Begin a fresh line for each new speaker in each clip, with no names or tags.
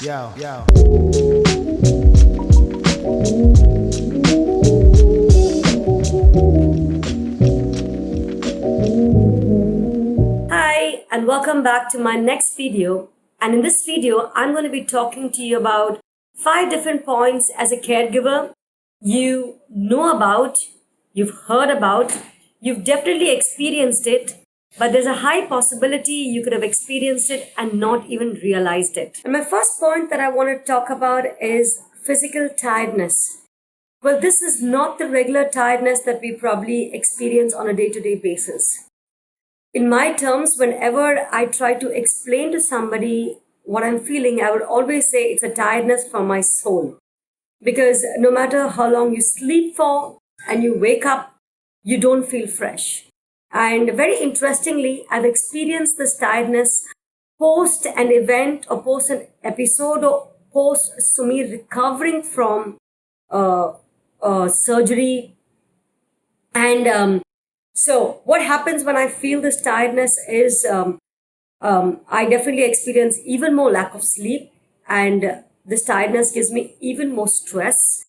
Yo, yo.
Hi, and welcome back to my next video. And in this video, I'm going to be talking to you about 5 different points as a caregiver you know about, you've heard about, you've definitely experienced it, but there's a high possibility you could have experienced it and not even realized it. And my first point that I want to talk about is physical tiredness. Well, this is not the regular tiredness that we probably experience on a day to day basis. In my terms, whenever I try to explain to somebody what I'm feeling, I would always say it's a tiredness from my soul. Because no matter how long you sleep for and you wake up, you don't feel fresh. And very interestingly, I've experienced this tiredness post an event or post an episode or post Sumi recovering from surgery. And so, what happens when I feel this tiredness is I definitely experience even more lack of sleep, and this tiredness gives me even more stress.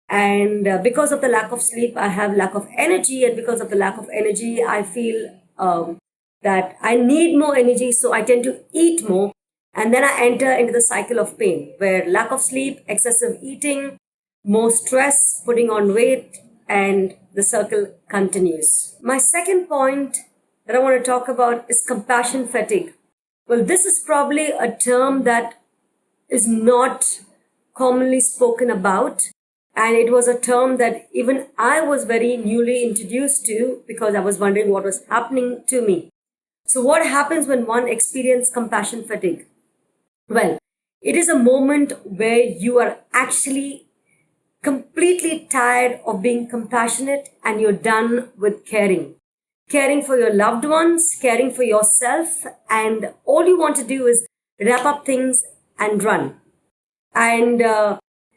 And because of the lack of sleep, I have lack of energy, and because of the lack of energy, I feel that I need more energy, so I tend to eat more, and then I enter into the cycle of pain, where lack of sleep, excessive eating, more stress, putting on weight, and the circle continues. My second point that I want to talk about is compassion fatigue. Well, this is probably a term that is not commonly spoken about. And it was a term that even I was very newly introduced to because I was wondering what was happening to me. So, what happens when one experiences compassion fatigue? Well, it is a moment where you are actually completely tired of being compassionate and you're done with caring. Caring for your loved ones, caring for yourself, and all you want to do is wrap up things and run. And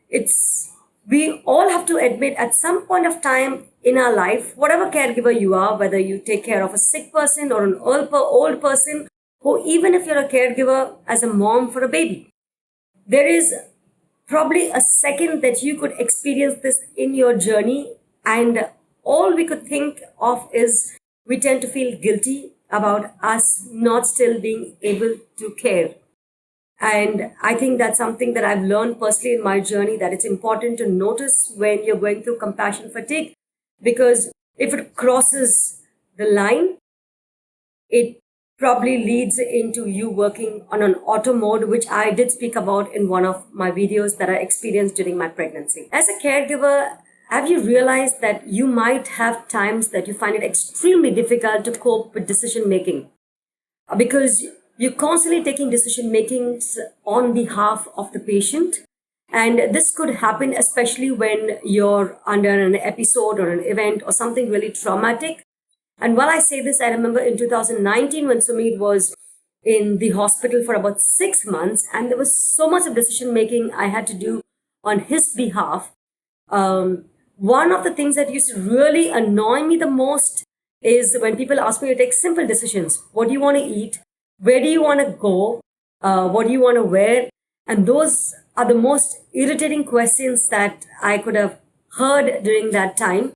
it's we all have to admit at some point of time in our life, whatever caregiver you are, whether you take care of a sick person or an old person, or even if you're a caregiver as a mom for a baby, there is probably a second that you could experience this in your journey, and all we could think of is we tend to feel guilty about us not still being able to care. And I think that's something that I've learned personally in my journey, that it's important to notice when you're going through compassion fatigue, because if it crosses the line, it probably leads into you working on an auto mode, which I did speak about in one of my videos that I experienced during my pregnancy. As a caregiver, have you realized that you might have times that you find it extremely difficult to cope with decision making? Because you're constantly taking decision makings on behalf of the patient. And this could happen especially when you're under an episode or an event or something really traumatic. And while I say this, I remember in 2019 when Sumit was in the hospital for about 6 months, and there was so much of decision making I had to do on his behalf. One of the things that used to really annoy me the most is when people ask me to take simple decisions. What do you want to eat? Where do you want to go? What do you want to wear? And those are the most irritating questions that I could have heard during that time.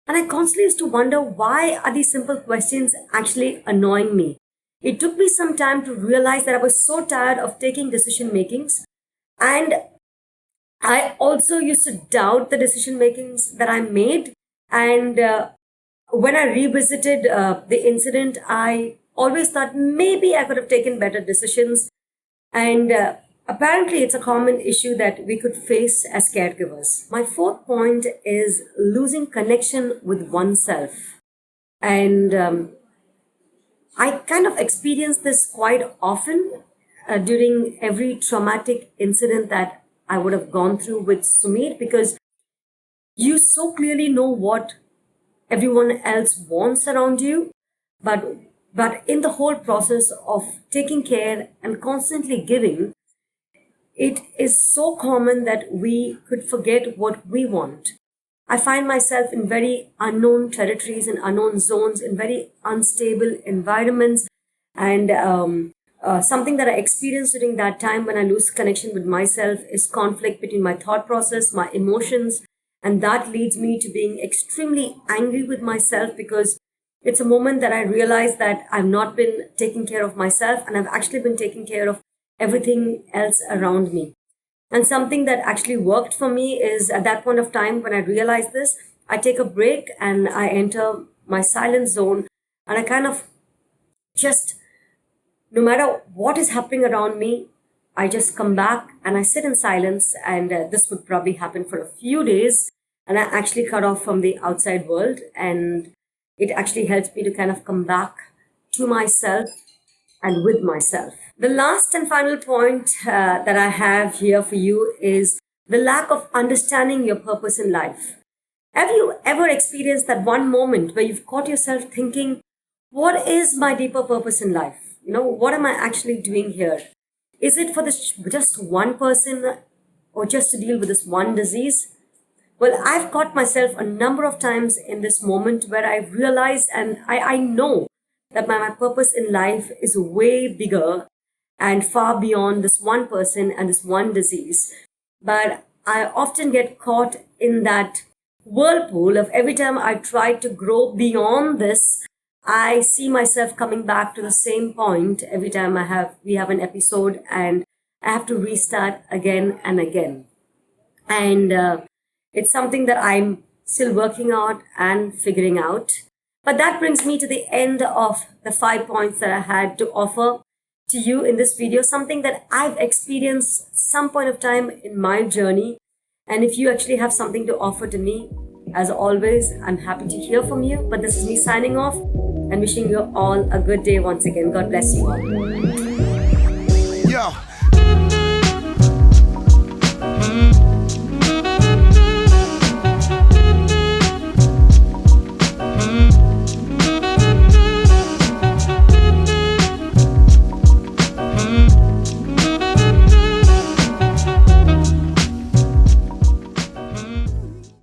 And I constantly used to wonder, why are these simple questions actually annoying me? It took me some time to realize that I was so tired of taking decision makings, and I also used to doubt the decision makings that I made. And when I revisited the incident, I always thought maybe I could have taken better decisions. And apparently, it's a common issue that we could face as caregivers. My fourth point is losing connection with oneself. And I kind of experience this quite often during every traumatic incident that I would have gone through with Sumit, because you so clearly know what everyone else wants around you, but in the whole process of taking care and constantly giving, it is so common that we could forget what we want. I find myself in very unknown territories and unknown zones, in very unstable environments, and something that I experienced during that time when I lose connection with myself is conflict between my thought process, my emotions, and that leads me to being extremely angry with myself because it's a moment that I realize that I've not been taking care of myself and I've actually been taking care of everything else around me. And something that actually worked for me is at that point of time when I realized this, I take a break and I enter my silent zone and I kind of just, no matter what is happening around me, I just come back and I sit in silence. And this would probably happen for a few days. And I actually cut off from the outside world. And it actually helps me to kind of come back to myself and with myself. The last and final point that I have here for you is the lack of understanding your purpose in life. Have you ever experienced that one moment where you've caught yourself thinking, what is my deeper purpose in life? What am I actually doing here? Is it for this just one person or just to deal with this one disease? Well, I've caught myself a number of times in this moment where I've realized and I know that my purpose in life is way bigger and far beyond this one person and this one disease. But I often get caught in that whirlpool of every time I try to grow beyond this, I see myself coming back to the same point every time we have an episode and I have to restart again and again. And it's something that I'm still working out and figuring out. But that brings me to the end of the 5 points that I had to offer to you in this video, something that I've experienced some point of time in my journey. And if you actually have something to offer to me, as always, I'm happy to hear from you. But this is me signing off and wishing you all a good day once again. God bless you all.